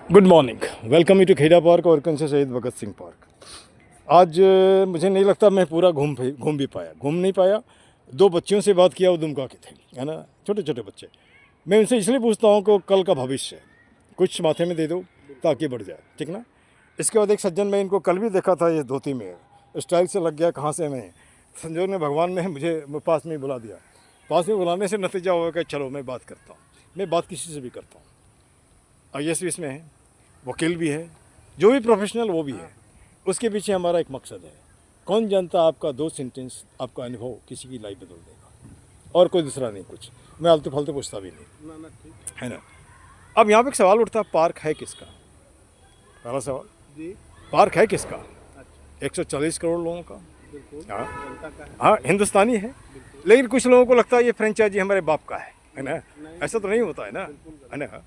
Good morning, welcome you to Kheda park और से शहीद भगत सिंह पार्क। आज मुझे नहीं लगता मैं पूरा घूम भी पाया, घूम नहीं पाया। दो बच्चियों से बात किया, वो दुमका के थे, है ना, छोटे छोटे बच्चे। मैं उनसे इसलिए पूछता हूँ कि कल का भविष्य कुछ माथे में दे दो ताकि बढ़ जाए, ठीक ना। इसके बाद एक सज्जन, मैं इनको कल भी देखा था, ये धोती में स्टाइल से लग गया, कहाँ से मैं संजोग ने, भगवान ने मुझे पास में बुला दिया। पास में बुलाने से नतीजा होगा कि चलो मैं बात करता हूँ। मैं बात किसी से भी करता हूँ, IAS भी इसमें है, वकील भी है, जो भी प्रोफेशनल वो भी है। उसके पीछे हमारा एक मकसद है। कौन जानता आपका 2 सेंटेंस, आपका अनुभव किसी की लाइफ बदल देगा, और कोई दूसरा नहीं कुछ। मैं आलतू फालतू पूछता भी नहीं, है ना। अब यहाँ पे एक सवाल उठता है, पार्क है किसका? पहला सवाल जी, पार्क है किसका? 140 करोड़ लोगों का। हाँ, हिंदुस्तानी है, लेकिन कुछ लोगों को लगता है ये फ्रेंचाइजी हमारे बाप का है ना। ऐसा तो नहीं होता है ना।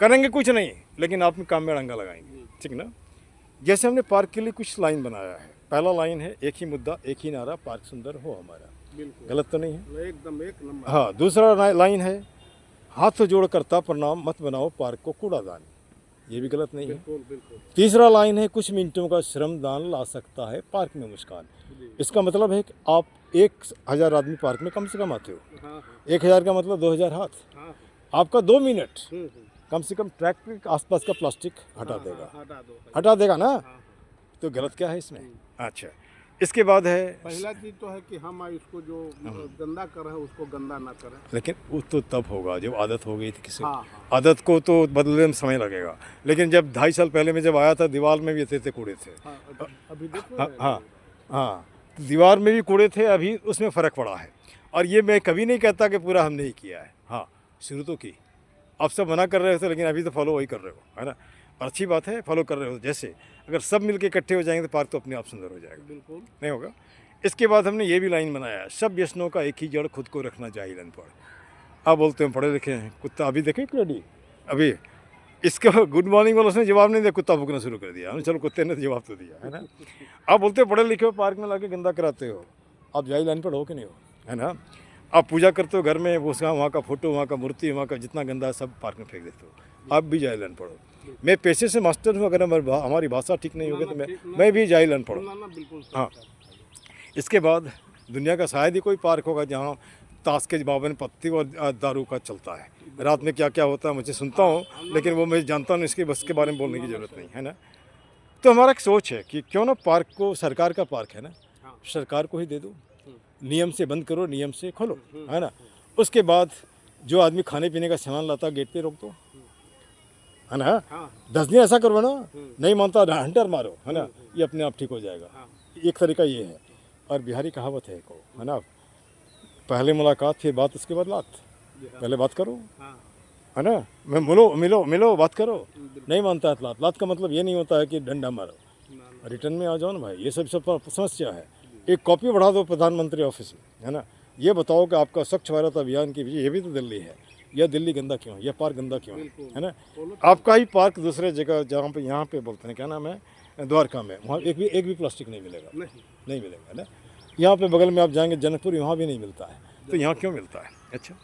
करेंगे कुछ नहीं, लेकिन आप काम में अड़ंगा लगाएंगे, ठीक ना। जैसे हमने पार्क के लिए कुछ लाइन बनाया है। पहला लाइन है, एक ही मुद्दा एक ही नारा, पार्क सुंदर हो हमारा। गलत तो नहीं है? एकदम एक नंबर। हाँ, दूसरा लाइन है, हाथ जोड़ करता प्रणाम, मत बनाओ पार्क को कूड़ादान। ये भी गलत नहीं है। बिल्कुल। तीसरा लाइन है, कुछ मिनटों का श्रमदान ला सकता है पार्क में मुस्कान। इसका मतलब है कि आप 1000 आदमी पार्क में कम से कम आते हो। 1000 का मतलब 2000 हाथ। आपका 2 मिनट कम से कम ट्रैक के आसपास का प्लास्टिक हटा देगा ना। तो गलत क्या है इसमें? अच्छा, इसके बाद है, पहला चीज तो है कि हम इसको जो गंदा कर रहे हैं उसको गंदा ना करें। लेकिन वो तो तब होगा जब आदत हो गई थी किसी। आदत को तो बदलने में समय लगेगा, लेकिन जब 2.5 साल पहले में जब आया था, दीवार में भी थे कूड़े थे। अभी देखो। हाँ, दीवार में भी कूड़े थे, अभी उसमें फ़र्क पड़ा है। और ये मैं कभी नहीं कहता कि पूरा हमने ही किया है। हाँ, शुरू तो की, आप सब मना कर रहे थे, लेकिन अभी तो फॉलो वही कर रहे हो, है ना। और अच्छी बात है, फॉलो कर रहे हो। जैसे अगर सब मिलके इकट्ठे हो जाएंगे तो पार्क तो अपने आप सुंदर हो जाएगा। बिल्कुल नहीं होगा। इसके बाद हमने ये भी लाइन बनाया, सब व्यसनों का एक ही जड़, खुद को रखना चाहिए अनपढ़। आप बोलते हैं पढ़े लिखे हैं, कुत्ता अभी देखे क्रेडी अभी इसका गुड मॉर्निंग वाला उसने जवाब नहीं दिया, कुत्ता भूकना शुरू कर दिया। हमने चलो कुत्ते ने जवाब तो दिया, है ना। आप बोलते हो पढ़े लिखे हो, पार्क में लाके गंदा कराते हो। आप जाहिल अनपढ़ हो कि नहीं हो, है ना। आप पूजा करते हो घर में, उसका वहाँ का फोटो, वहाँ का मूर्ति, वहाँ का जितना गंदा है सब पार्क में फेंक देते हो। आप भी जाहिल अनपढ़ हो। मैं पेशे से मास्टर हूँ, अगर हमारी भाषा ठीक नहीं होगी तो मैं भी जाहिल अनपढ़ हूँ। हाँ, इसके बाद दुनिया का शायद ही कोई पार्क होगा जहाँ ताश के बावन पत्ती और दारू का चलता है। रात में क्या क्या होता है मुझे सुनता हूँ, लेकिन वो मैं जानता हूँ, इसके बस के बारे में बोलने की ज़रूरत नहीं है ना। तो हमारा एक सोच है कि क्यों ना पार्क को, सरकार का पार्क है ना, सरकार को ही दे दो। नियम से बंद करो, नियम से खोलो, है ना। उसके बाद जो आदमी खाने पीने का सामान लाता गेट पे रोक दो, है ना। 10 दिन ऐसा करो ना, नहीं मानता हंटर मारो, है ना। ये अपने आप ठीक हो जाएगा। एक तरीका ये है। और बिहारी कहावत है ना, पहले मुलाकात फिर बात, उसके बाद लात। पहले बात करो, है ना। मैं मिलो बात करो। नहीं मानता है लात। लात का मतलब ये नहीं होता है कि डंडा मारो, रिटर्न में आ जाओ ना भाई। ये सब समस्या है। एक कॉपी बढ़ा दो प्रधानमंत्री ऑफिस में, है ना। ये बताओ कि आपका स्वच्छ भारत अभियान के पीछे, ये भी तो दिल्ली है, यह दिल्ली गंदा क्यों है, यह पार्क गंदा क्यों है ना। आपका ही पार्क दूसरे जगह, जहाँ पे यहाँ पे बोलते हैं क्या नाम है, द्वारका में, वहाँ एक भी प्लास्टिक नहीं मिलेगा, नहीं मिलेगा, है ना। यहाँ पे बगल में आप जाएंगे जनकपुर, वहाँ भी नहीं मिलता है, तो यहाँ क्यों मिलता है? अच्छा,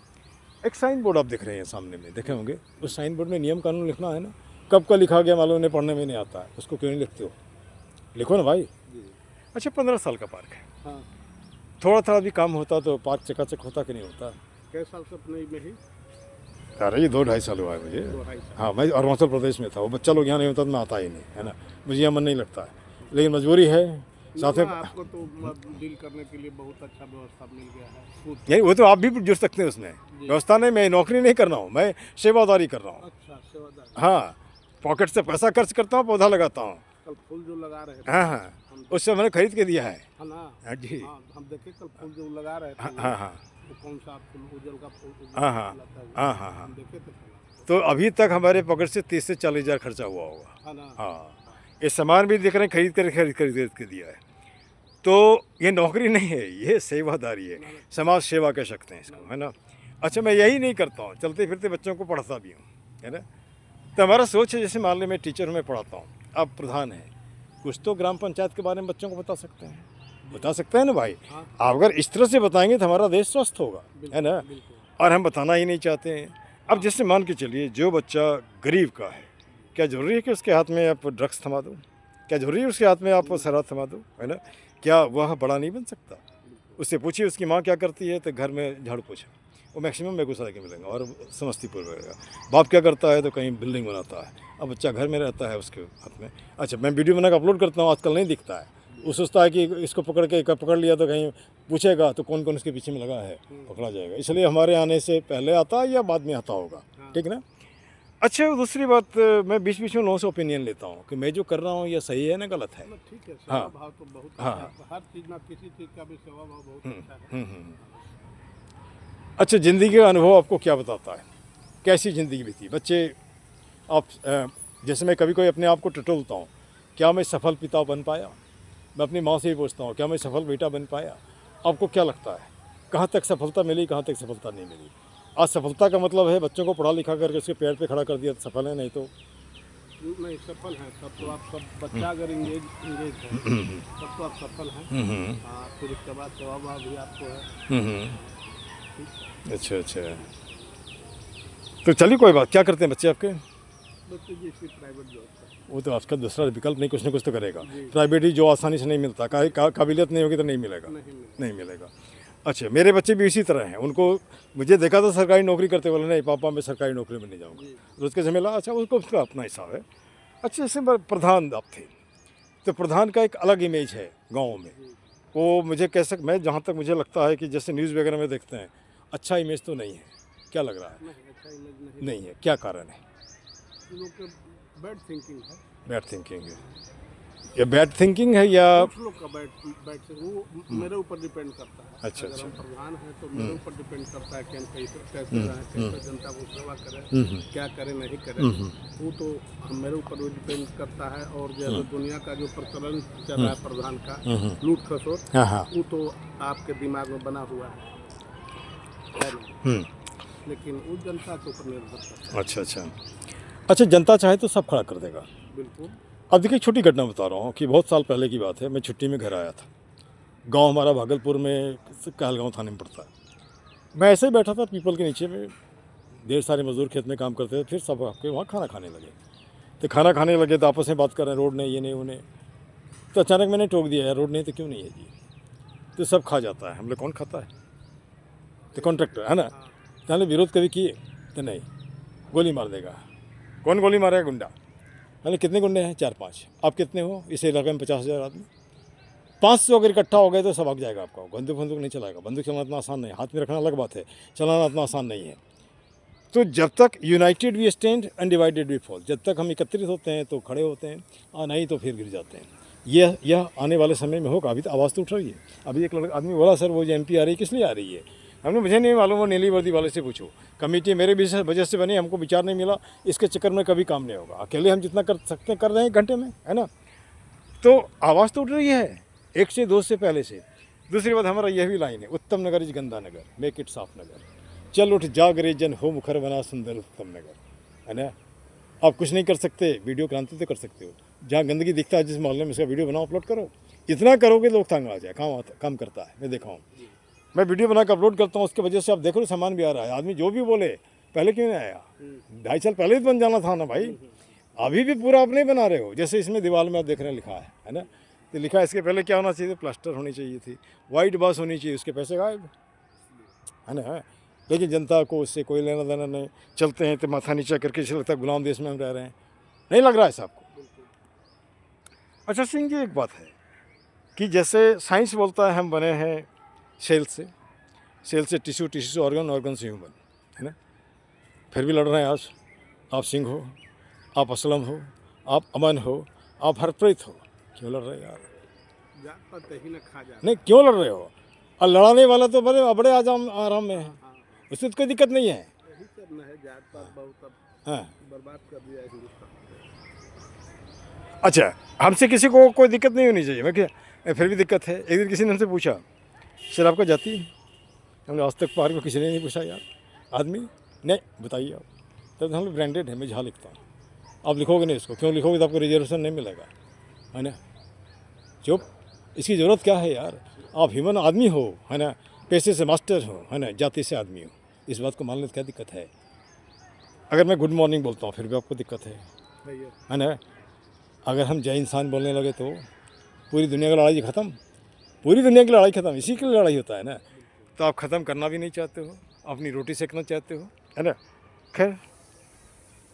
एक साइन बोर्ड आप देख रहे हैं सामने में, देखे होंगे। उस साइन बोर्ड में नियम कानून लिखना है ना। कब का लिखा गया मालूम नहीं, पढ़ने में नहीं आता है, उसको क्यों नहीं लिखते हो? लिखो ना भाई। अच्छा, 15 साल का पार्क है। हाँ। थोड़ा भी काम होता तो पार्क चकाचक होता कि नहीं होता? कैसे साल से अपने में ही? अरे ये 2-2.5 साल हुआ है मुझे। हाँ, मैं अरुणाचल प्रदेश में था, वो बच्चा लोग यहाँ नहीं होता तो मैं आता ही नहीं, है ना। मुझे यहाँ मन नहीं लगता है, लेकिन मजबूरी है। साथ में आपको तो डील करने के लिए बहुत अच्छा व्यवस्था मिल गया है। यही, वो तो आप भी जुड़ सकते हैं उसमें। व्यवस्था नहीं, मैं नौकरी नहीं कर रहा हूँ, मैं सेवादारी कर रहा हूँ। अच्छा, सेवादारी। हाँ, पॉकेट से पैसा खर्च करता हूँ, पौधा लगाता हूँ। कल फूल जो लगा रहे थे, हाँ, उससे मैंने खरीद के दिया है ना। हाँ जी। हम देखे कल फूल जो लगा रहे थे। हाँ, कौन सा फूल? उजल का फूल। हाँ, देखे थे। तो अभी तक हमारे पॉकेट से 30 से 40 हज़ार खर्चा हुआ होगा। हाँ, ये सामान भी देख रहे हैं, खरीद के दिया है। तो ये नौकरी नहीं है, ये सेवादारी है, समाज सेवा कह सकते हैं इसको, है ना। अच्छा, मैं यही नहीं करता हूँ, चलते फिरते बच्चों को पढ़ाता भी हूँ, है ना। तो हमारा सोच है, जैसे मान लो मैं टीचर हूँ, मैं पढ़ाता हूँ, आप प्रधान हैं, कुछ तो ग्राम पंचायत के बारे में बच्चों को बता सकते हैं ना भाई। आप अगर इस तरह से बताएंगे तो हमारा देश स्वस्थ होगा, है ना। और हम बताना ही नहीं चाहते हैं। अब जैसे मान के चलिए, जो बच्चा गरीब का है, क्या ज़रूरी है कि उसके हाथ में आप ड्रग्स थमा दो? क्या ज़रूरी है उसके हाथ में आप शराब थमा दो, है ना? क्या वह बड़ा नहीं बन सकता? उससे पूछिए उसकी माँ क्या करती है, तो घर में झाड़ू पोछा, वो मैक्सिमम बेगूसराय के मिलेंगे और समस्तीपुर में रहेगा। बाप क्या करता है, तो कहीं बिल्डिंग बनाता है। अब बच्चा घर में रहता है उसके हाथ में। अच्छा, मैं वीडियो बना के अपलोड करता हूँ, आजकल नहीं दिखता है। वो सोचता है कि इसको पकड़ लिया तो कहीं पूछेगा तो कौन कौन इसके पीछे में लगा है, पकड़ा जाएगा। इसलिए हमारे आने से पहले आता है या बाद में आता होगा, ठीक ना? अच्छा, दूसरी बात, मैं बीच बीच में लोगों से ओपिनियन लेता हूँ कि मैं जो कर रहा हूँ ये सही है ना गलत है। ठीक है, सेवा भाव तो बहुत अच्छा है। हर चीज़ ना किसी चीज़ का भी सेवा भाव बहुत अच्छा है। अच्छा, ज़िंदगी का अनुभव आपको क्या बताता है? कैसी ज़िंदगी बीती? बच्चे आप जैसे मैं कभी कोई अपने आप को टटोलता हूँ, क्या मैं सफल पिता बन पाया? मैं अपनी माँ से ही पूछता हूँ, क्या मैं सफल बेटा बन पाया? आपको क्या लगता है, कहाँ तक सफलता मिली, कहाँ तक सफलता नहीं मिली? आज सफलता का मतलब है बच्चों को पढ़ा लिखा करके उसके पैर पे खड़ा कर दिया तो सफल है, नहीं तो नहीं सफल हैं तब तो आप सब। बच्चा अगर इंगेज है तब तो आप सफल हैं। हाँ, फिर उसके बाद सेवा भाव भी आपको है। अच्छा। तो चलिए, कोई बात। क्या करते हैं बच्चे आपके? बच्चे जी इसकी प्राइवेट जॉब है। वो तो आपका दूसरा विकल्प नहीं, कुछ ना कुछ तो करेगा। प्राइवेट ही जो आसानी से नहीं मिलता, काबिलियत नहीं होगी तो नहीं मिलेगा, नहीं मिलेगा। अच्छा, मेरे बच्चे भी इसी तरह हैं। उनको मुझे देखा था सरकारी नौकरी करते, बोले नहीं पापा मैं सरकारी नौकरी में नहीं जाऊँगा, रोज़ के झमेला। अच्छा, उसको उसका अपना हिसाब है। अच्छा, जैसे प्रधान आप थे, तो प्रधान का एक अलग इमेज है गाँव में। वो मुझे मैं जहाँ तक मुझे लगता है कि जैसे न्यूज़ वगैरह में देखते हैं, अच्छा इमेज तो नहीं है। क्या लग रहा है? अच्छा इमेज नहीं है। क्या कारण है? लोग के बैड थिंकिंग है। बैड थिंकिंग है? ये बैड थिंकिंग है या कुछ लोग का बैड से वो मेरे ऊपर डिपेंड करता है। अच्छा, अगर अच्छा। हम प्रधान हैं तो मेरे ऊपर डिपेंड करता है कि हम कैसे रहें, कैसे जनता को सेवा करें, क्या करें नहीं करें। वो तो मेरे ऊपर भी डिपेंड करता है। और जैसे दुनिया का जो प्रचलन चल रहा है प्रधान का, लूट खसोट, वो तो आपके दिमाग में बना हुआ है नहीं। लेकिन वो जनता के ऊपर निर्भर करता है। अच्छा, जनता चाहे तो सब खड़ा कर देगा। बिल्कुल। अब देखिए, छोटी घटना बता रहा हूँ कि बहुत साल पहले की बात है। मैं छुट्टी में घर आया था। गांव हमारा भागलपुर में कहलगांव थाने में पड़ता है। मैं ऐसे ही बैठा था पीपल के नीचे में, ढेर सारे मजदूर खेत में काम करते थे। फिर सब आपके वहाँ खाना खाने लगे। तो खाना खाने लगे तो आपस में बात कर रहे हैं, रोड नहीं, ये नहीं, उन्हें। तो अचानक मैंने टोक दिया, यार रोड नहीं तो क्यों नहीं है जी? तो सब खा जाता है। हम लोग कौन खाता है? तो कॉन्ट्रैक्टर है ना। तो हमने विरोध कभी किए तो नहीं, गोली मार देगा। कौन गोली मारेगा? गुंडा। मैंने कितने गुंडे हैं? 4-5। आप कितने हो? इस इलाके में 50,000 आदमी। 500 अगर इकट्ठा हो गए तो सब हक जाएगा आपका। बंदूक नहीं चलाएगा। बंदूक चलाना इतना आसान नहीं, हाथ में रखना अलग बात है, चलाना इतना आसान नहीं है। तो जब तक united we stand, undivided we fall. जब तक हम एकत्रित होते हैं तो खड़े होते हैं, और नहीं तो फिर गिर जाते हैं। यह आने वाले समय में होगा। अभी तो आवाज़ तो उठ रही है। अभी एक लड़का आदमी बोला, सर वो जो MP आ रही है किस लिए आ रही है? हमने मुझे नहीं मालूम, वो नीली वर्दी वाले से पूछो। कमेटी मेरे वजह से बनी, हमको विचार नहीं मिला। इसके चक्कर में कभी काम नहीं होगा। अकेले हम जितना कर सकते हैं कर रहे हैं घंटे में, है ना। तो आवाज़ तो उठ रही है, एक से दो से पहले से। दूसरी बात, हमारा यह भी लाइन है, उत्तम नगर इज गंदा नगर, मेक इट साफ नगर। चल उठ जाग रे जन, हो मुखर बना सुंदर उत्तम नगर, है ना। आप कुछ नहीं कर सकते, वीडियो क्रांति तो कर सकते हो। जहाँ गंदगी दिखता है जिस मोहल्ले में, उसका वीडियो बनाओ, अपलोड करो। इतना करोगे लोग तंग आ जाए। काम करता है, मैं देखा हूँ। मैं वीडियो बना कर अपलोड करता हूँ, उसकी वजह से आप देखो सामान भी आ रहा है। आदमी जो भी बोले, पहले क्यों नहीं आया? 2.5 साल पहले ही बन जाना था ना भाई। अभी भी पूरा आप नहीं बना रहे हो। जैसे इसमें दीवार में आप देख रहे हैं लिखा है ना। तो लिखा है, इसके पहले क्या होना चाहिए? प्लास्टर होनी चाहिए थी, वाइट बास होनी चाहिए, उसके पैसे गायब, है ना। लेकिन जनता को उससे कोई लेना देना नहीं। चलते हैं तो माथा नीचा करके, ऐसा लगता है गुलाम देश में हम रह रहे हैं। नहीं लग रहा है साहब को? अच्छा सिंह जी, एक बात है कि जैसे साइंस बोलता है हम बने हैं सेल से टिश्यू से ऑर्गन से ह्यूमन, है ना। फिर भी लड़ रहे हैं आज। आप सिंह हो, आप असलम हो, आप अमन हो, आप हरप्रीत हो। क्यों लड़ रहे हैं यार? जात पात ही ना खा जाए। नहीं, क्यों लड़ रहे हो? और लड़ाने वाला तो बड़े आराम में है, उससे तो कोई दिक्कत नहीं है। यही करना है, जात पात बहुत अब हाँ, बर्बाद कर दिया है हिंदुस्तान। अच्छा, हमसे किसी को कोई दिक्कत नहीं होनी चाहिए। मैं क्या, फिर भी दिक्कत है। एक दिन किसी ने हमसे पूछा, सर आपका जाति? हमने आज तक पार को किसी ने नहीं पूछा यार। आदमी नहीं, बताइए आप। तब हम लोग ब्रांडेड है, मैं जहाँ लिखता हूँ। आप लिखोगे नहीं इसको, क्यों लिखोगे? तो आपको रिजर्वेशन नहीं मिलेगा, है ना। चुप, इसकी ज़रूरत क्या है यार? आप ह्यूमन आदमी हो, है ना, पैसे से मास्टर हो, है ना, जाति से आदमी हो। इस बात को मानने में क्या दिक्कत है? अगर मैं गुड मॉर्निंग बोलता हूँ फिर भी आपको दिक्कत है, सही है। है ना। अगर हम जय इंसान बोलने लगे तो पूरी दुनिया की लड़ाई ख़त्म, पूरी दुनिया की लड़ाई ख़त्म, इसी के लिए लड़ाई होता है ना। तो आप ख़त्म करना भी नहीं चाहते हो, अपनी रोटी सेकना चाहते हो, है ना। खैर,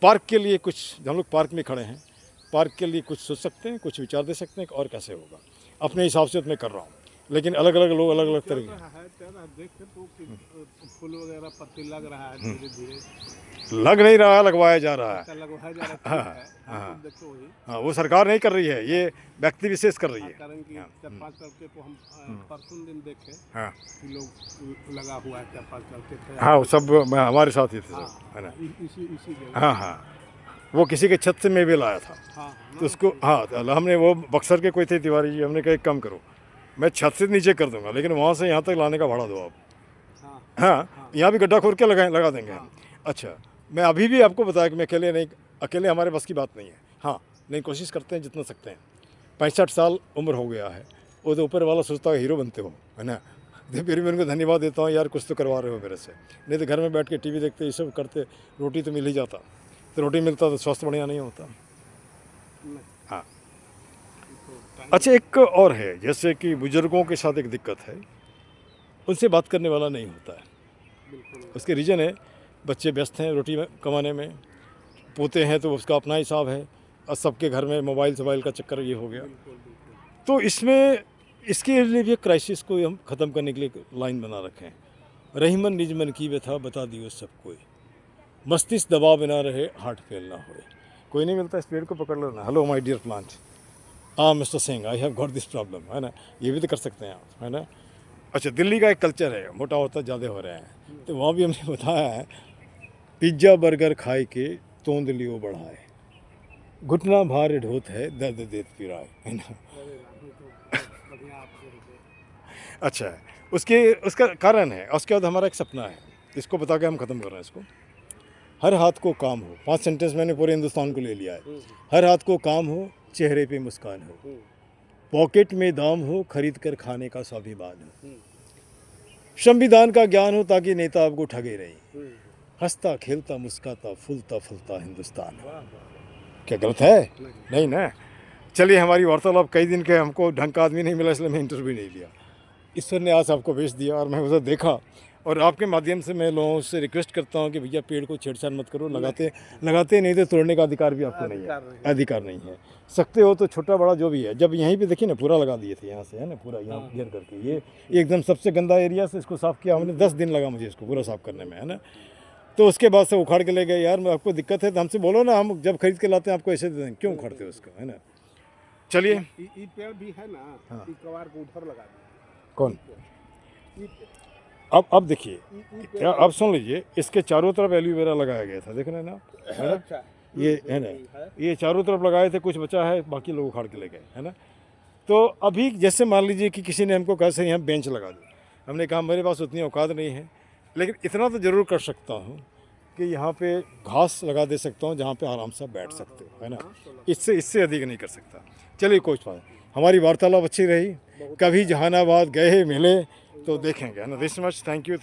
पार्क के लिए कुछ, हम लोग पार्क में खड़े हैं, पार्क के लिए कुछ सोच सकते हैं, कुछ विचार दे सकते हैं कि और कैसे होगा। अपने हिसाब से तो मैं कर रहा हूँ, लेकिन अलग अलग लोग अलग अलग चल तरीके। रहा है, चल रहा है, देख के तो कि फूल वगैरह पत्ती लग रहा है धीरे धीरे, लग नहीं रहा, लगवाया जा रहा है। अच्छा लगवाया जा रहा है, ठीक है। हम तो देखो वही हाँ, वो सरकार नहीं कर रही है, ये व्यक्ति विशेष कर रही है। कारण कि 4-5 लड़के को हम परसों दिन देखे हाँ कि लोग लगा हुआ है, 4-5 लड़के थे। हाँ, वो सब हमारे साथ ही थे सब, है ना। इसी जगह। हाँ हाँ, वो किसी के छत से मैं भी लाया था, हाँ तो उसको, हाँ, तो हमने, वो बक्सर के कोई थे तिवारी जी, हमने कहा एक काम करो, मैं छत से नीचे कर दूंगा, लेकिन वहाँ से यहाँ तक लाने का भाड़ा दो आप। हाँ हाँ, यहाँ भी गड्ढा खोद के लगा देंगे हम। अच्छा, मैं अभी भी आपको बताया कि मैं अकेले नहीं, अकेले हमारे बस की बात नहीं है। हाँ, लेकिन कोशिश करते हैं जितना सकते हैं। 65 साल उम्र हो गया है, वो तो ऊपर वाला सोचता है हीरो बनते हो, है ना। तो फिर भी उनको धन्यवाद देता हूँ, यार कुछ तो करवा रहे हो मेरे से, नहीं तो घर में बैठ के टीवी देखते ये सब करते, रोटी तो मिल ही जाता, तो रोटी मिलता तो स्वास्थ्य बढ़िया नहीं होता। हाँ, अच्छा, एक और है, जैसे कि बुजुर्गों के साथ एक दिक्कत है, उनसे बात करने वाला नहीं होता है। बिल्कुल उसके रीज़न है, बच्चे व्यस्त हैं रोटी कमाने में, पोते हैं तो उसका अपना हिसाब है, और सबके घर में मोबाइल का चक्कर ये हो गया। बिल्कुल बिल्कुल। तो इसमें, इसके लिए भी क्राइसिस को हम ख़त्म करने के लिए लाइन बना रखे हैं, रहीमन निज मन की व्यथा बता दियो सब कोई, मस्तिष्क दबाव बना रहे हार्ट फेल ना होए। कोई नहीं मिलता, इस पेड़ को पकड़ लेना, hello my dear plant, mister Singh I have got this problem, है ना। ये भी तो कर सकते हैं आप, है ना। अच्छा, दिल्ली का एक कल्चर है, मोटा होता ज़्यादा हो रहा है, तो वहाँ भी हमने बताया है, पिज्ज़ा बर्गर खाए के तोंद लियो बढ़ाए, घुटना भार ढोत है दर्द देत पिराए, है ना। अरे राम, ये तो बढ़िया आपसे है। अच्छा, उसका कारण है, और उसके बाद हमारा एक सपना है, इसको बता के हम ख़त्म कर रहे हैं इसको। हर हाथ को काम हो, 5 सेंटेंस मैंने पूरे हिंदुस्तान को ले लिया है। हर हाथ को काम हो, चेहरे पे मुस्कान हो, पॉकेट में दाम हो, खरीद कर खाने का स्वाभिमान हो, संविधान का ज्ञान हो ताकि नेता आपको ठगे रहे, हंसता खेलता मुस्काता फूलता फूलता हिंदुस्तान हो। क्या गलत है? नहीं ना। चलिए, हमारी वार्तालाप कई दिन के, हमको ढंग का आदमी नहीं मिला, इसलिए मैं इंटरव्यू नहीं लिया। ईश्वर ने आज आपको भेज दिया और मैं उसे देखा, और आपके माध्यम से मैं लोगों से रिक्वेस्ट करता हूँ कि भैया पेड़ को छेड़छाड़ मत करो, लगाते नहीं तो तोड़ने का अधिकार भी आपको नहीं है, अधिकार नहीं है। सकते हो तो छोटा बड़ा जो भी है, जब यहीं पे देखिए ना, पूरा लगा दिए थे यहाँ से, है ना, पूरा यहाँ घेर करके, ये एकदम सबसे गंदा एरिया से इसको साफ़ किया हमने, 10 दिन लगा मुझे इसको पूरा साफ़ करने में, है ना। तो उसके बाद से उखाड़ के ले गए, यार आपको दिक्कत है तो हमसे बोलो ना, हम जब खरीद के लाते हैं आपको ऐसे दे देंगे, क्यों उखाड़ते हो उसको, है ना। चलिए, ये पेड़ भी है ना, ये कवार को उधर लगा दिया। कौन, ये अब देखिए क्या, अब सुन लीजिए, इसके चारों तरफ एलोवेरा लगाया गया था, देख रहे हैं ना, है ना। अच्छा, ये है ना, ये चारों तरफ लगाए थे, कुछ बचा है, बाकी लोग उखाड़ के ले गए, है ना। तो अभी जैसे मान लीजिए कि किसी ने हमको कहा सर यहाँ बेंच लगा दो, हमने कहा मेरे पास उतनी औकात नहीं है, लेकिन इतना तो ज़रूर कर सकता हूँ कि यहाँ पे घास लगा दे सकता हूँ जहाँ पे आराम से बैठ सकते हो, है ना। इससे अधिक नहीं कर सकता। चलिए, कोई बात, हमारी वार्तालाप अच्छी रही, कभी जहानाबाद गए मिले तो देखेंगे, है ना। This much, thank you.